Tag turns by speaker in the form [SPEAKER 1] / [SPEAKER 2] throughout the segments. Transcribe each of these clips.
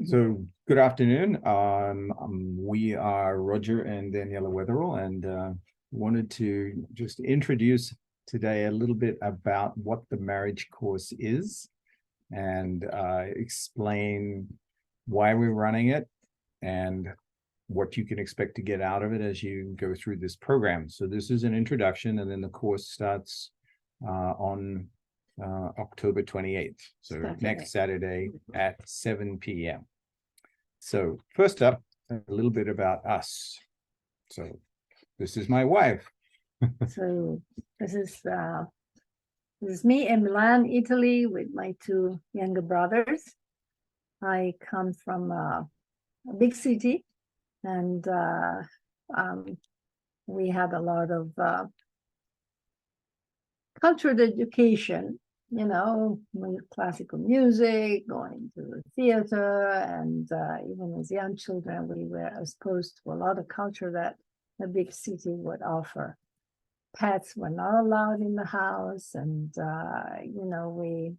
[SPEAKER 1] So good afternoon. We are Roger and Daniela Wetherell, and wanted to just introduce today a little bit about what the marriage course is and explain why we're running it and what you can expect to get out of it as you go through this program. So this is an introduction, and then the course starts on October 28th. So next Saturday at 7 p.m. So first up, a little bit about us. So this is my wife.
[SPEAKER 2] So this is me in Milan, Italy, with my two younger brothers. I come from a big city, and we had a lot of cultural education, with classical music, going to the theater, and even as young children, we were exposed to a lot of culture that a big city would offer. Pets were not allowed in the house, and we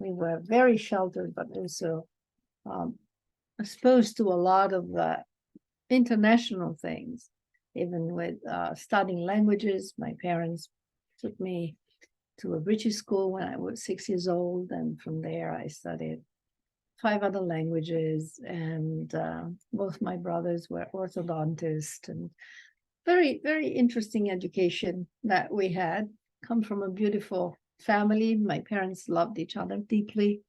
[SPEAKER 2] were very sheltered, but also exposed to a lot of international things. Even with studying languages, my parents took me to a British school when I was 6 years old, and from there I studied 5 other languages, and both my brothers were orthodontists, and very, very interesting education that we had. Come from a beautiful family. My parents loved each other deeply,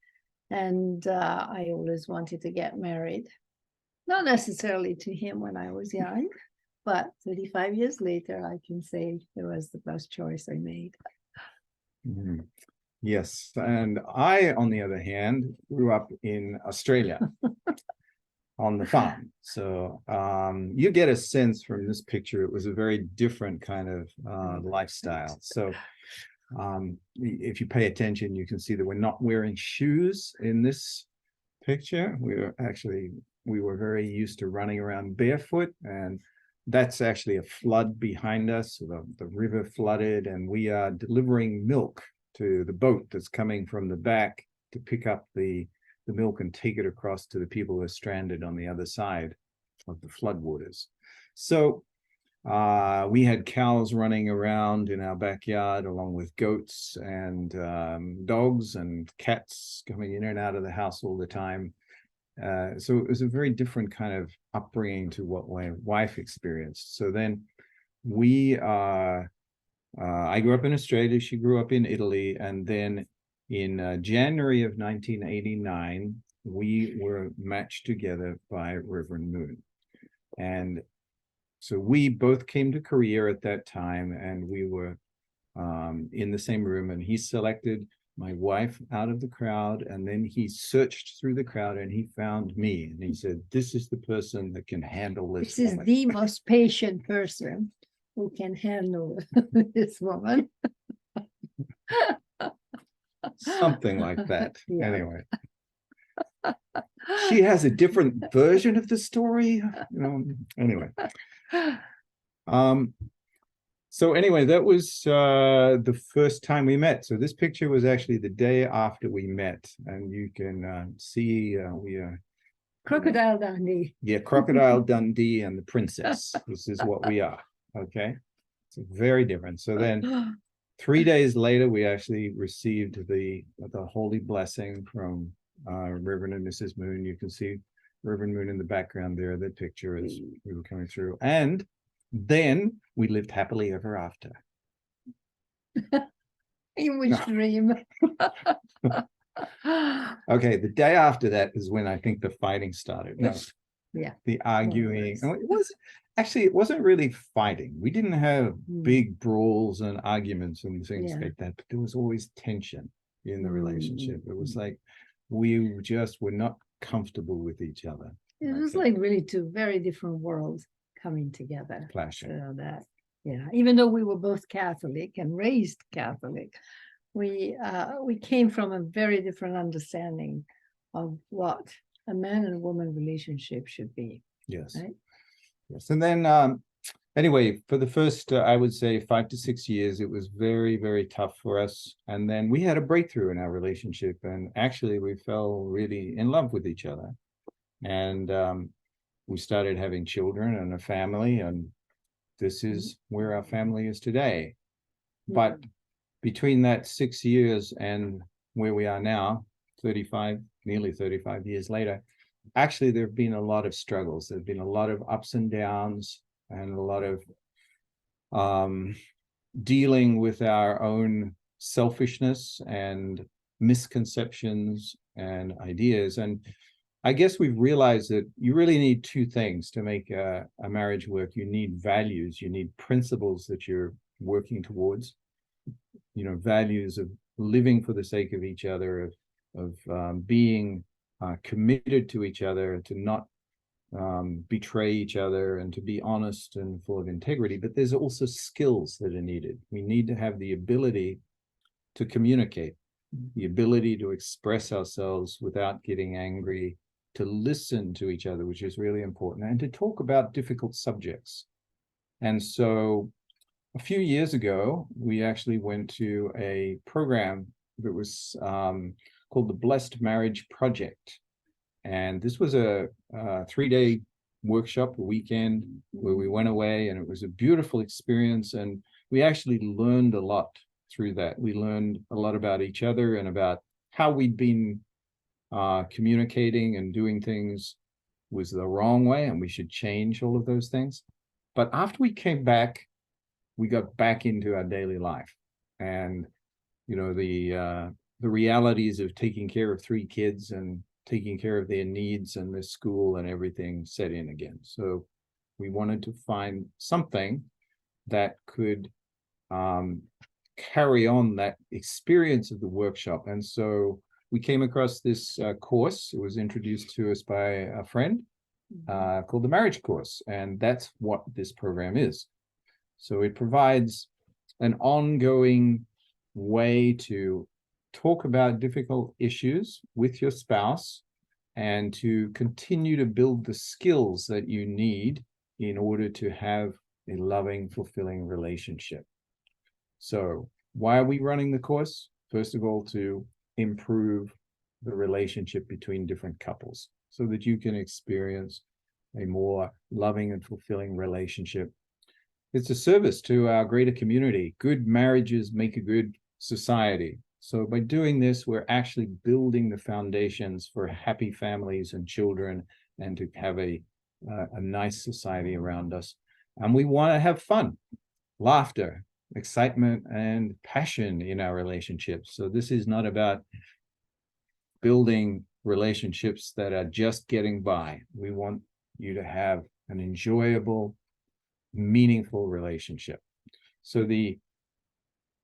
[SPEAKER 2] and I always wanted to get married. Not necessarily to him when I was young, but 35 years later, I can say it was the best choice I made.
[SPEAKER 1] Mm-hmm. Yes, and I, on the other hand, grew up in Australia on the farm. So you get a sense from this picture, it was a very different kind of lifestyle. So if you pay attention, you can see that we're not wearing shoes in this picture. We were very used to running around barefoot, and that's actually a flood behind us. The river flooded, and we are delivering milk to the boat that's coming from the back to pick up the milk and take it across to the people who are stranded on the other side of the floodwaters. So we had cows running around in our backyard, along with goats and dogs and cats coming in and out of the house all the time. So it was a very different kind of upbringing to what my wife experienced. So then I grew up in Australia, she grew up in Italy, and then in January of 1989, we were matched together by Reverend Moon. And so we both came to Korea at that time, and we were in the same room, and he selected my wife out of the crowd, and then he searched through the crowd and he found me, and he said, this is the person that can handle this.
[SPEAKER 2] This is the most patient person who can handle this woman.
[SPEAKER 1] Something like that. Yeah. Anyway, she has a different version of the story, anyway. So anyway, that was the first time we met. So this picture was actually the day after we met, and you can see we are
[SPEAKER 2] Crocodile Dundee.
[SPEAKER 1] Yeah, Crocodile Dundee and the princess. This is what we are. Okay, it's very different. So then 3 days later, we actually received the holy blessing from Reverend and Mrs. Moon. You can see Reverend Moon in the background there, that picture as we were coming through. And then we lived happily ever after.
[SPEAKER 2] In which dream?
[SPEAKER 1] Okay, the day after that is when I think the fighting started. No,
[SPEAKER 2] yeah,
[SPEAKER 1] the arguing. It wasn't really fighting. We didn't have big brawls and arguments and things like that, but there was always tension in the relationship. It was like we just were not comfortable with each other.
[SPEAKER 2] It was like really two very different worlds coming together.
[SPEAKER 1] Clashing.
[SPEAKER 2] Even though we were both Catholic and raised Catholic, we came from a very different understanding of what a man and a woman relationship should be.
[SPEAKER 1] Yes.
[SPEAKER 2] Right?
[SPEAKER 1] Yes. And then anyway, for the first, I would say 5 to 6 years, it was very, very tough for us. And then we had a breakthrough in our relationship. And actually, we fell really in love with each other. And we started having children and a family, and this is where our family is today. But between that 6 years and where we are now, 35, nearly 35 years later, actually, there have been a lot of struggles. There have been a lot of ups and downs and a lot of dealing with our own selfishness and misconceptions and ideas. And I guess we've realized that you really need two things to make a marriage work. You need values, you need principles that you're working towards, values of living for the sake of each other, of being committed to each other, to not betray each other, and to be honest and full of integrity. But there's also skills that are needed. We need to have the ability to communicate, the ability to express ourselves without getting angry, to listen to each other, which is really important, and to talk about difficult subjects. And so a few years ago, we actually went to a program that was called the Blessed Marriage Project. And this was a 3-day workshop, a weekend, where we went away, and it was a beautiful experience. And we actually learned a lot through that. We learned a lot about each other and about how we'd been communicating and doing things was the wrong way, and we should change all of those things. But after we came back, we got back into our daily life, and the realities of taking care of 3 kids and taking care of their needs and their school and everything set in again. So we wanted to find something that could carry on that experience of the workshop. And so we came across this course. It was introduced to us by a friend called the Marriage Course. And that's what this program is. So it provides an ongoing way to talk about difficult issues with your spouse and to continue to build the skills that you need in order to have a loving, fulfilling relationship. So why are we running the course? First of all, to improve the relationship between different couples so that you can experience a more loving and fulfilling relationship. It's a service to our greater community. Good marriages make a good society. So by doing this, we're actually building the foundations for happy families and children, and to have a nice society around us. And we want to have fun, laughter, excitement, and passion in our relationships. So this is not about building relationships that are just getting by. We want you to have an enjoyable, meaningful relationship. So the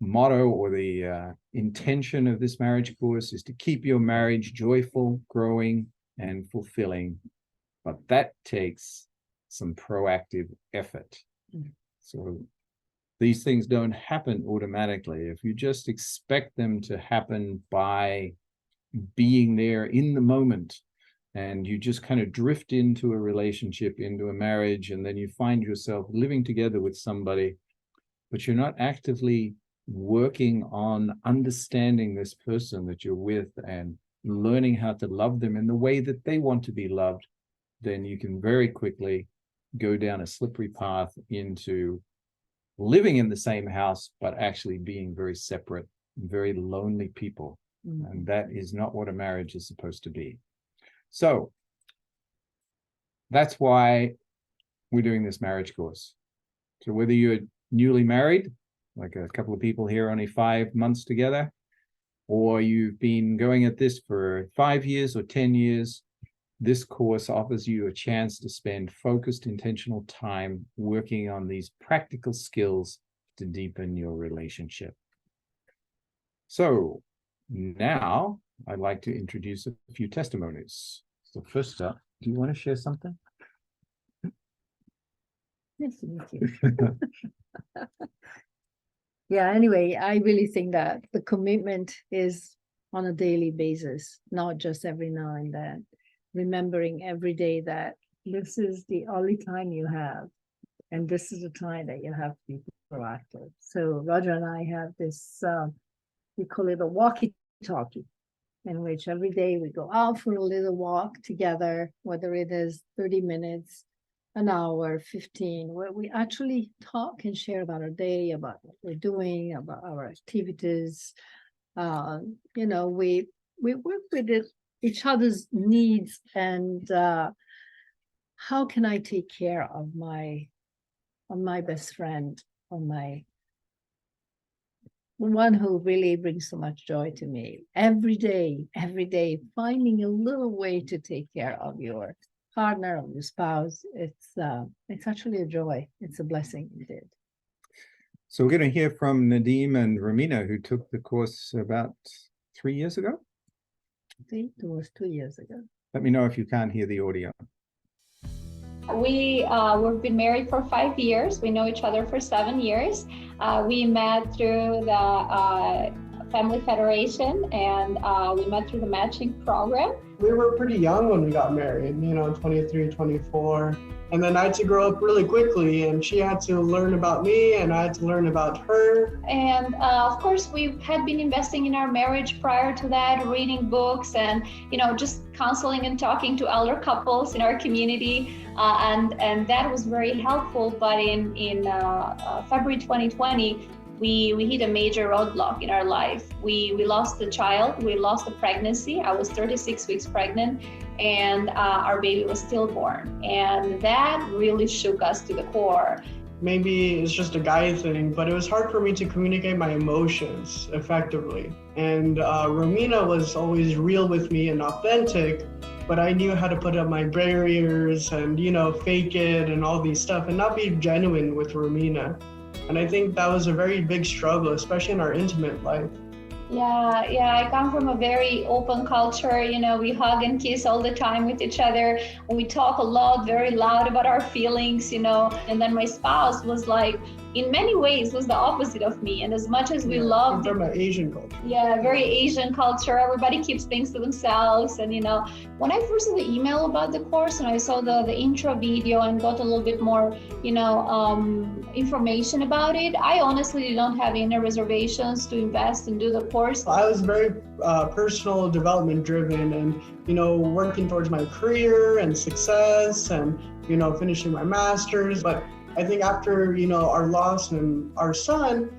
[SPEAKER 1] motto or the intention of this marriage course is to keep your marriage joyful, growing, and fulfilling. But that takes some proactive effort. So these things don't happen automatically. If you just expect them to happen by being there in the moment, and you just kind of drift into a relationship, into a marriage, and then you find yourself living together with somebody, but you're not actively working on understanding this person that you're with and learning how to love them in the way that they want to be loved, then you can very quickly go down a slippery path into living in the same house, but actually being very separate, very lonely people. And that is not what a marriage is supposed to be. So that's why we're doing this marriage course. So whether you're newly married, like a couple of people here, only 5 months together, or you've been going at this for 5 years or 10 years, this course offers you a chance to spend focused, intentional time working on these practical skills to deepen your relationship. So now I'd like to introduce a few testimonies. So first up, do you want to share something?
[SPEAKER 2] Nice to meet you. Yeah, anyway, I really think that the commitment is on a daily basis, not just every now and then. Remembering every day that this is the only time you have, and this is the time that you have to be proactive. So Roger and I have this, we call it a walkie-talkie. in which every day we go out for a little walk together, whether it is 30 minutes, an hour, 15, where we actually talk and share about our day, about what we're doing, about our activities. We work with each other's needs and how can I take care of my best friend, the one who really brings so much joy to me every day, finding a little way to take care of your partner, of your spouse. It's actually a joy. It's a blessing indeed.
[SPEAKER 1] So we're going to hear from Nadim and Romina, who took the course about 3 years ago.
[SPEAKER 2] I think it was 2 years ago.
[SPEAKER 1] Let me know if you can't hear the audio.
[SPEAKER 3] We've been married for 5 years. We know each other for 7 years. We met through the Family Federation, and we met through the matching program.
[SPEAKER 4] We were pretty young when we got married, 23, 24. And then I had to grow up really quickly, and she had to learn about me and I had to learn about her.
[SPEAKER 3] And of course, we had been investing in our marriage prior to that, reading books and, just counseling and talking to elder couples in our community. And that was very helpful. But in February 2020, we hit a major roadblock in our life. We lost a child, we lost a pregnancy. I was 36 weeks pregnant, and our baby was stillborn. And that really shook us to the core.
[SPEAKER 4] Maybe it's just a guy thing, but it was hard for me to communicate my emotions effectively. And Romina was always real with me and authentic, but I knew how to put up my barriers and, fake it and all these stuff and not be genuine with Romina. And I think that was a very big struggle, especially in our intimate life.
[SPEAKER 3] Yeah, I come from a very open culture. We hug and kiss all the time with each other. We talk a lot, very loud about our feelings, And then my spouse was like, in many ways, was the opposite of me. And as much as we loved
[SPEAKER 4] from an Asian culture.
[SPEAKER 3] Yeah, very Asian culture. Everybody keeps things to themselves. And, when I first saw the email about the course and I saw the intro video and got a little bit more, information about it, I honestly don't have any reservations to invest and do the course.
[SPEAKER 4] I was very personal development driven and, working towards my career and success and, finishing my master's. But I think after, our loss and our son,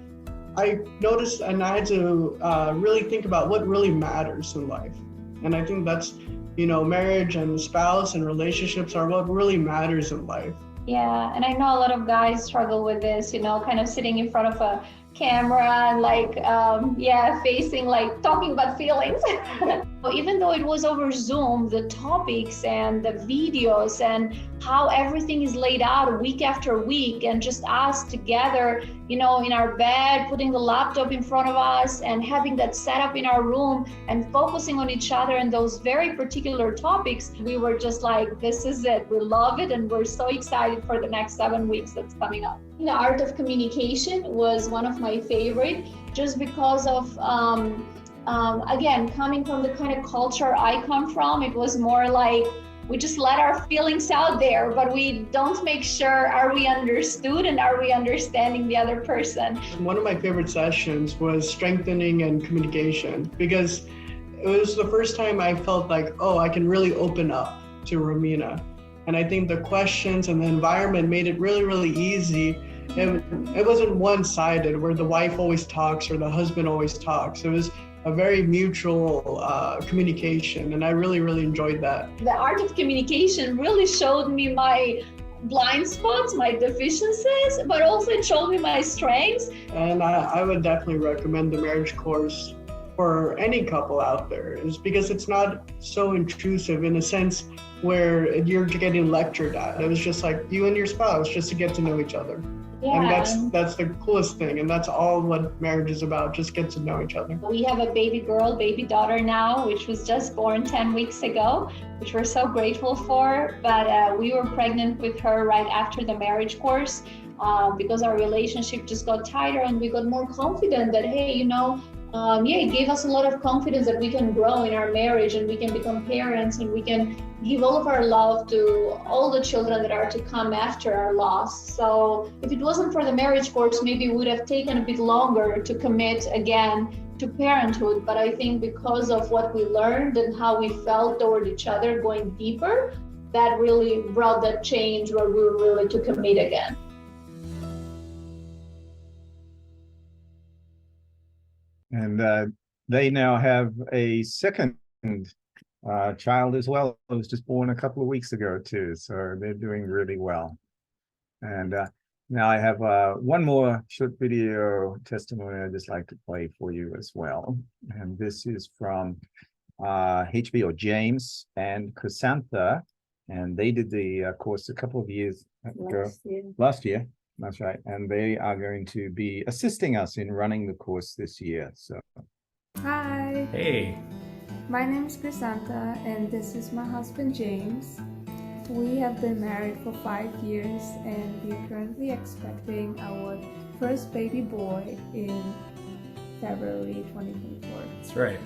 [SPEAKER 4] I noticed and I had to really think about what really matters in life. And I think that's, marriage and spouse and relationships are what really matters in life.
[SPEAKER 3] Yeah, and I know a lot of guys struggle with this, kind of sitting in front of a camera and facing, talking about feelings. Even though it was over Zoom, the topics and the videos and how everything is laid out week after week, and just us together, in our bed, putting the laptop in front of us and having that set up in our room and focusing on each other and those very particular topics, we were just like, this is it. We love it. And we're so excited for the next 7 weeks that's coming up. The Art of Communication was one of my favorite, just because of, again, coming from the kind of culture I come from. It was more like, we just let our feelings out there, but we don't make sure, are we understood and are we understanding the other person?
[SPEAKER 4] One of my favorite sessions was strengthening and communication, because it was the first time I felt like, oh, I can really open up to Romina. And I think the questions and the environment made it really, really easy. It wasn't one-sided where the wife always talks or the husband always talks. It was a very mutual communication, and I really, really enjoyed that.
[SPEAKER 3] The Art of Communication really showed me my blind spots, my deficiencies, but also it showed me my strengths.
[SPEAKER 4] And I would definitely recommend the marriage course for any couple out there, is because it's not so intrusive in a sense where you're getting lectured at. It was just like you and your spouse, just to get to know each other.
[SPEAKER 3] Yeah.
[SPEAKER 4] And that's the coolest thing, and that's all what marriage is about, just get to know each other.
[SPEAKER 3] We have a baby daughter now, which was just born 10 weeks ago, which we're so grateful for. But we were pregnant with her right after the marriage course because our relationship just got tighter and we got more confident that, hey, it gave us a lot of confidence that we can grow in our marriage and we can become parents and we can give all of our love to all the children that are to come after our loss. So if it wasn't for the marriage course, maybe it would have taken a bit longer to commit again to parenthood, but I think because of what we learned and how we felt toward each other going deeper, that really brought that change where we were really to commit again.
[SPEAKER 1] And they now have a second child as well, who was just born a couple of weeks ago too. So they're doing really well. And now I have one more short video testimony I'd just like to play for you as well. And this is from HBO, James and Chrysantha. And they did the course a couple of years ago. Last year. That's right. And they are going to be assisting us in running the course this year. So,
[SPEAKER 5] Hi,
[SPEAKER 6] Hey,
[SPEAKER 5] my name is Chrysantha and this is my husband James. We have been married for 5 years and we are currently expecting our first baby boy in February 2024.
[SPEAKER 6] that's right.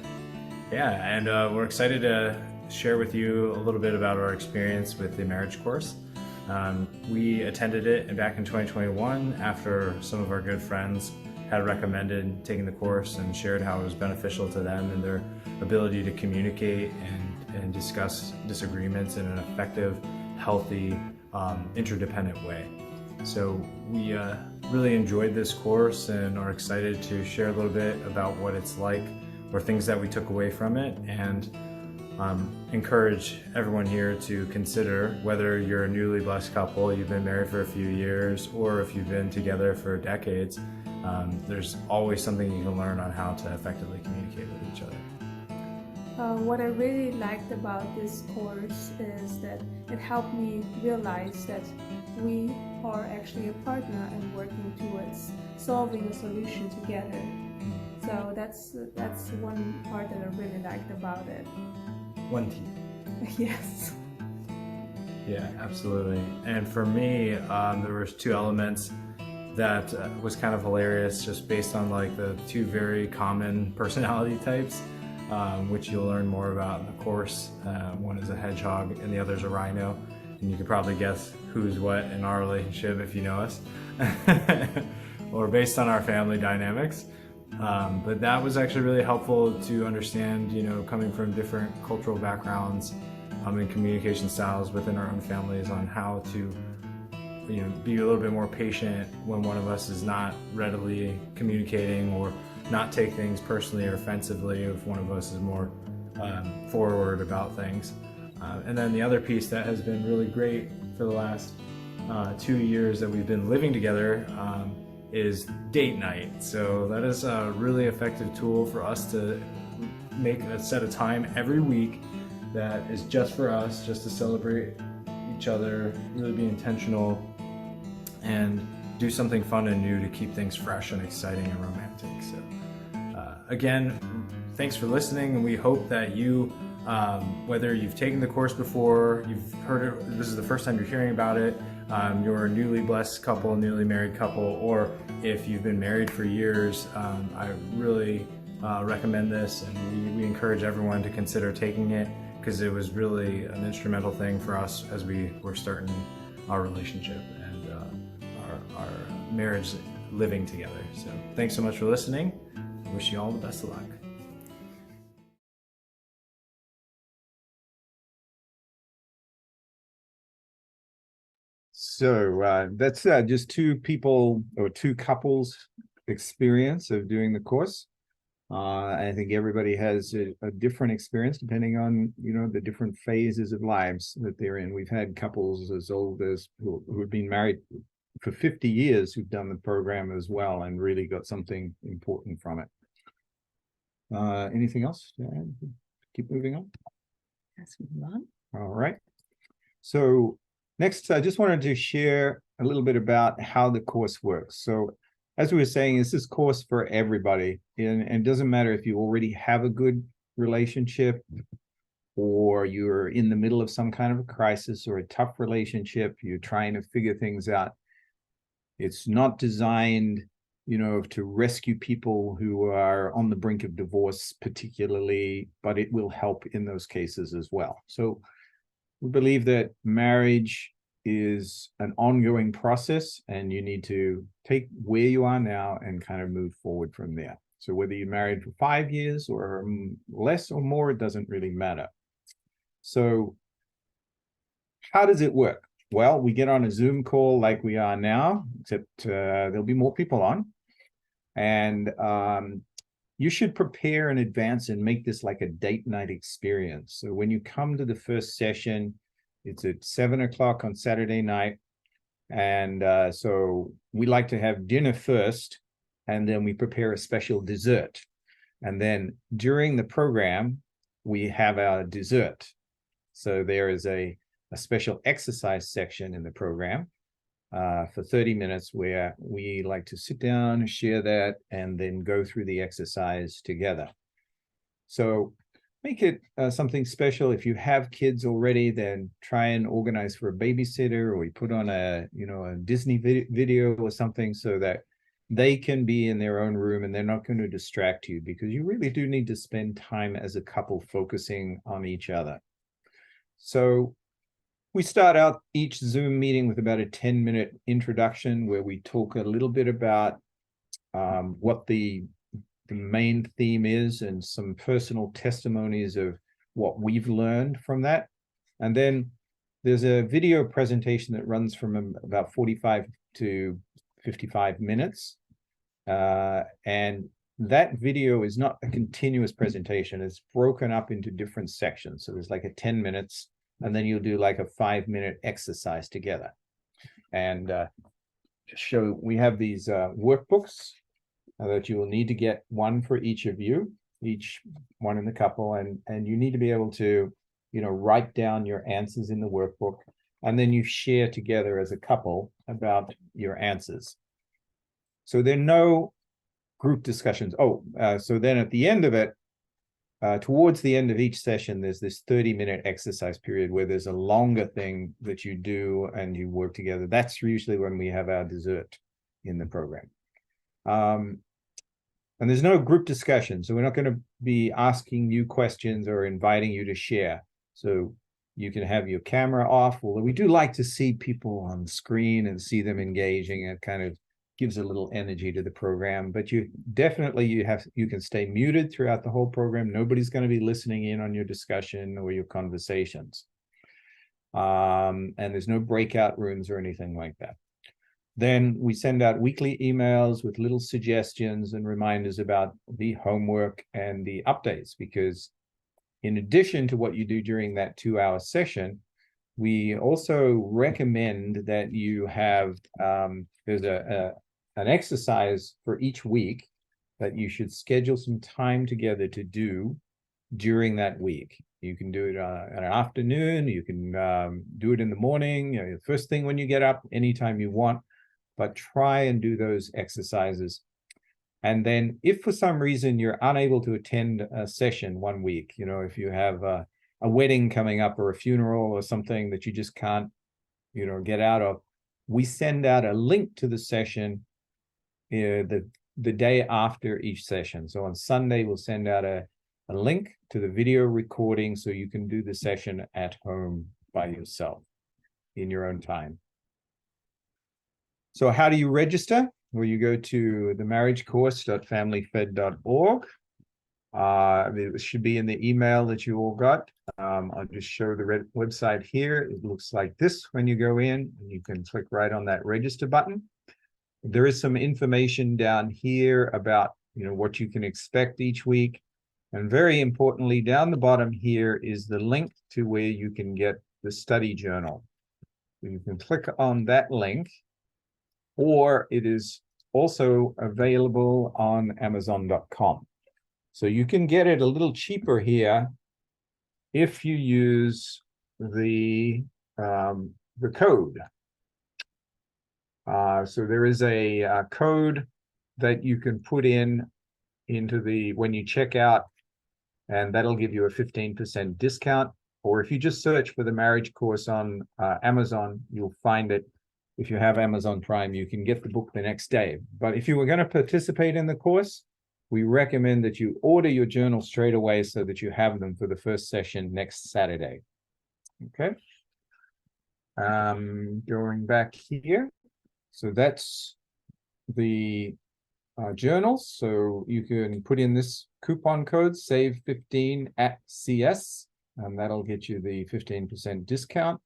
[SPEAKER 6] Yeah, and we're excited to share with you a little bit about our experience with the marriage course. We attended it back in 2021 after some of our good friends had recommended taking the course and shared how it was beneficial to them and their ability to communicate and discuss disagreements in an effective, healthy, interdependent way. So we really enjoyed this course and are excited to share a little bit about what it's like or things that we took away from it, and encourage everyone here to consider whether you're a newly blessed couple, you've been married for a few years, or if you've been together for decades. There's always something you can learn on how to effectively communicate with each other.
[SPEAKER 5] What I really liked about this course is that it helped me realize that we are actually a partner and working towards solving a solution together. So that's one part that I really liked about it.
[SPEAKER 6] One team.
[SPEAKER 5] Yes.
[SPEAKER 6] Yeah, absolutely. And for me, there was two elements that was kind of hilarious, just based on like the two very common personality types, which you'll learn more about in the course. One is a hedgehog and the other is a rhino. And you could probably guess who's what in our relationship if you know us, or based on our family dynamics. But that was actually really helpful to understand, coming from different cultural backgrounds and communication styles within our own families, on how to, be a little bit more patient when one of us is not readily communicating, or not take things personally or offensively if one of us is more forward about things. And then the other piece that has been really great for the last 2 years that we've been living together is date night. So that is a really effective tool for us to make a set of time every week that is just for us, just to celebrate each other, really be intentional, and do something fun and new to keep things fresh and exciting and romantic. So again, thanks for listening, and we hope that you, whether you've taken the course before, you've heard it, this is the first time you're hearing about it, you're a newly blessed couple, newly married couple, or if you've been married for years, I really recommend this, and we encourage everyone to consider taking it, because it was really an instrumental thing for us as we were starting our relationship and our marriage living together. So thanks so much for listening. Wish you all the best of luck.
[SPEAKER 1] So that's just two people or two couples experience of doing the course. I think everybody has a different experience depending on, the different phases of lives that they're in. We've had couples as old as who have been married for 50 years who've done the program as well and really got something important from it. Anything else to add? Keep moving on.
[SPEAKER 2] Let's move on.
[SPEAKER 1] All right. So next, I just wanted to share a little bit about how the course works. So as we were saying, this is course for everybody, and it doesn't matter if you already have a good relationship, or you're in the middle of some kind of a crisis or a tough relationship, you're trying to figure things out. It's not designed, to rescue people who are on the brink of divorce particularly, but it will help in those cases as well. So we believe that marriage is an ongoing process, and you need to take where you are now and kind of move forward from there. So whether you're married for 5 years or less or more, it doesn't really matter. So how does it work? Well, we get on a Zoom call like we are now, except there'll be more people on. And you should prepare in advance and make this like a date night experience. So when you come to the first session, it's at 7 o'clock on Saturday night. And so we like to have dinner first, and then we prepare a special dessert. And then during the program, we have our dessert. So there is a special exercise section in the program for 30 minutes where we like to sit down, share that, and then go through the exercise together. So make it something special. If you have kids already, then try and organize for a babysitter, or we put on a Disney video or something so that they can be in their own room and they're not going to distract you, because you really do need to spend time as a couple focusing on each other. So we start out each Zoom meeting with about a 10-minute introduction where we talk a little bit about what the main theme is and some personal testimonies of what we've learned from that. And then there's a video presentation that runs from about 45 to 55 minutes. And that video is not a continuous presentation. It's broken up into different sections. So there's like a 10 minutes, and then you'll do like a 5-minute exercise together. And just show, we have these workbooks that you will need to get, one for each of you, each one in the couple, and you need to be able to, write down your answers in the workbook, and then you share together as a couple about your answers. So there are no group discussions. So then at the end of it, towards the end of each session, there's this 30-minute exercise period where there's a longer thing that you do and you work together. That's usually when we have our dessert in the program. And there's no group discussion, so we're not going to be asking you questions or inviting you to share. So you can have your camera off. Although we do like to see people on screen and see them engaging. It kind of gives a little energy to the program. But you definitely you can stay muted throughout the whole program. Nobody's going to be listening in on your discussion or your conversations. And there's no breakout rooms or anything like that. Then we send out weekly emails with little suggestions and reminders about the homework and the updates, because in addition to what you do during that 2-hour session, we also recommend that you have, there's an exercise for each week that you should schedule some time together to do during that week. You can do it in an afternoon, you can do it in the morning, first thing when you get up, anytime you want. But try and do those exercises. And then if for some reason you're unable to attend a session one week, if you have a wedding coming up or a funeral or something that you just can't, get out of, we send out a link to the session the day after each session. So on Sunday, we'll send out a link to the video recording so you can do the session at home by yourself in your own time. So how do you register? Well, you go to themarriagecourse.familyfed.org. It should be in the email that you all got. I'll just show the website here. It looks like this when you go in. You can click right on that register button. There is some information down here about what you can expect each week. And very importantly, down the bottom here is the link to where you can get the study journal. So you can click on that link, or it is also available on Amazon.com. So you can get it a little cheaper here if you use the code. So there is a code that you can put into when you check out, and that'll give you a 15% discount. Or if you just search for the marriage course on Amazon, you'll find it. If you have Amazon Prime, you can get the book the next day. But if you were going to participate in the course, we recommend that you order your journal straight away so that you have them for the first session next Saturday. Okay. Going back here. So that's the journals. So you can put in this coupon code, save15@CS, and that'll get you the 15% discount.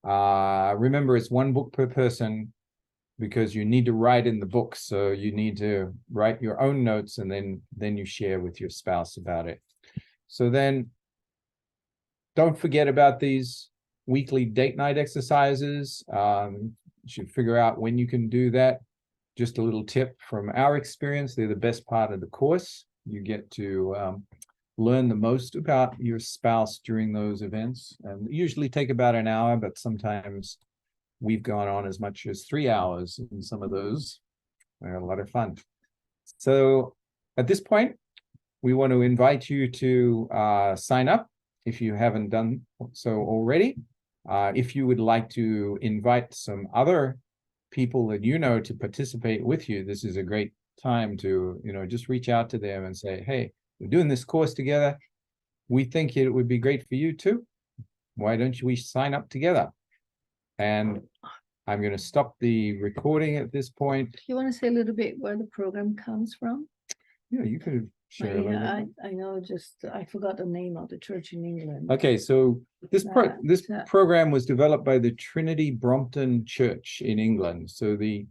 [SPEAKER 1] Remember, it's one book per person because you need to write in the book. So you need to write your own notes and then you share with your spouse about it. So then don't forget about these weekly date night exercises. You should figure out when you can do that. Just a little tip from our experience, they're the best part of the course. You get to learn the most about your spouse during those events, and usually take about an hour, but sometimes we've gone on as much as 3 hours in some of those. They're a lot of fun. So at this point, we want to invite you to sign up if you haven't done so already. If you would like to invite some other people that you know to participate with you, this is a great time to, just reach out to them and say, hey, we're doing this course together. We think it would be great for you too. Why don't we sign up together? And I'm going to stop the recording at this point.
[SPEAKER 2] You want to say a little bit where the program comes from?
[SPEAKER 1] Yeah, you could share a little bit.
[SPEAKER 2] I know, just I forgot the name of the church in England.
[SPEAKER 1] Okay, so this program was developed by the Trinity Brompton Church in England. So the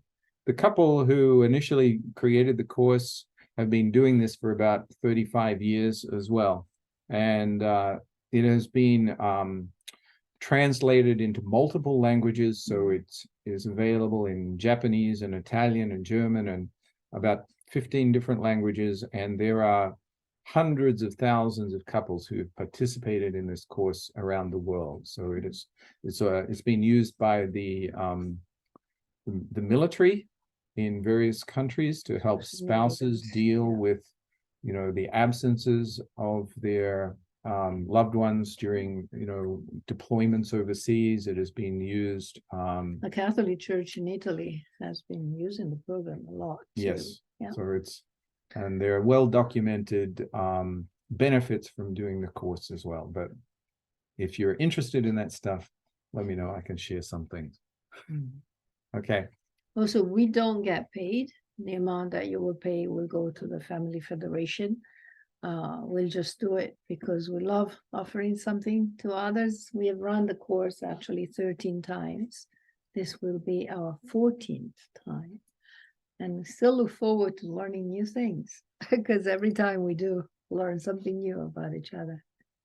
[SPEAKER 1] couple who initially created the course have been doing this for about 35 years as well. And it has been translated into multiple languages. So it is available in Japanese and Italian and German and about 15 different languages. And there are hundreds of thousands of couples who have participated in this course around the world. So it's been used by the military in various countries to help spouses deal with, the absences of their loved ones during, deployments overseas. It has been used.
[SPEAKER 2] The Catholic Church in Italy has been using the program a lot. Too.
[SPEAKER 1] Yes.
[SPEAKER 2] Yeah.
[SPEAKER 1] So and there are well documented benefits from doing the course as well. But if you're interested in that stuff, let me know. I can share some things. Okay.
[SPEAKER 2] Also, we don't get paid. The amount that you will pay will go to the Family Federation. We'll just do it because we love offering something to others. We have run the course actually 13 times. This will be our 14th time. And we still look forward to learning new things because every time we do learn something new about each other.